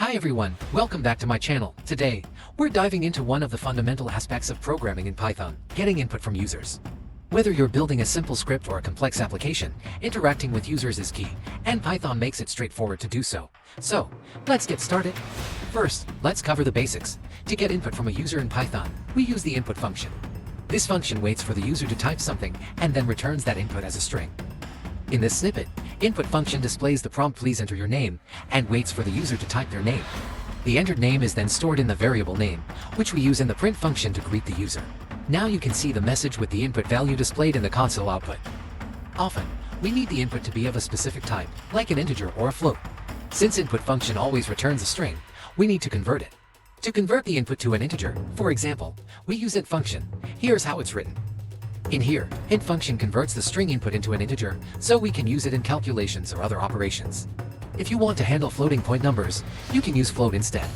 Hi everyone, welcome back to my channel. Today, we're diving into one of the fundamental aspects of programming in Python, getting input from users. Whether you're building a simple script or a complex application, interacting with users is key, and Python makes it straightforward to do so. So, let's get started. First, let's cover the basics. To get input from a user in Python, we use the input function. This function waits for the user to type something and then returns that input as a string. In this snippet, input function displays the prompt "please enter your name" and waits for the user to type their name. The entered name is then stored in the variable name, which we use in the print function to greet the user. Now you can see the message with the input value displayed in the console output. Often, we need the input to be of a specific type, like an integer or a float. Since input function always returns a string, we need to convert it. To convert the input to an integer, for example, we use int function. Here's how it's written. In here, int function converts the string input into an integer, so we can use it in calculations or other operations. If you want to handle floating point numbers, you can use float instead.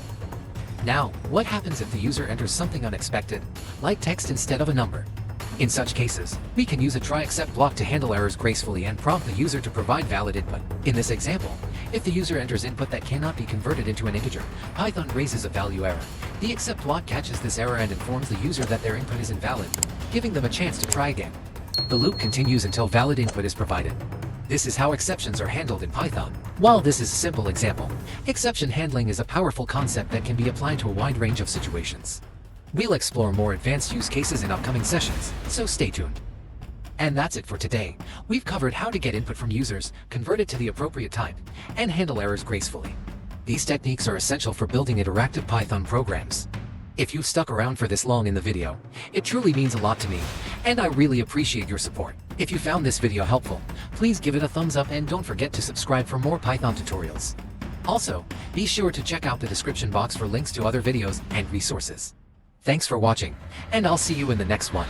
Now, what happens if the user enters something unexpected, like text instead of a number? In such cases, we can use a try-except block to handle errors gracefully and prompt the user to provide valid input. In this example, if the user enters input that cannot be converted into an integer, Python raises a value error. The except block catches this error and informs the user that their input is invalid, giving them a chance to try again. The loop continues until valid input is provided. This is how exceptions are handled in Python. While this is a simple example, exception handling is a powerful concept that can be applied to a wide range of situations. We'll explore more advanced use cases in upcoming sessions, so stay tuned. And that's it for today. We've covered how to get input from users, convert it to the appropriate type, and handle errors gracefully. These techniques are essential for building interactive Python programs. If you've stuck around for this long in the video, it truly means a lot to me, and I really appreciate your support. If you found this video helpful, please give it a thumbs up and don't forget to subscribe for more Python tutorials. Also, be sure to check out the description box for links to other videos and resources. Thanks for watching, and I'll see you in the next one.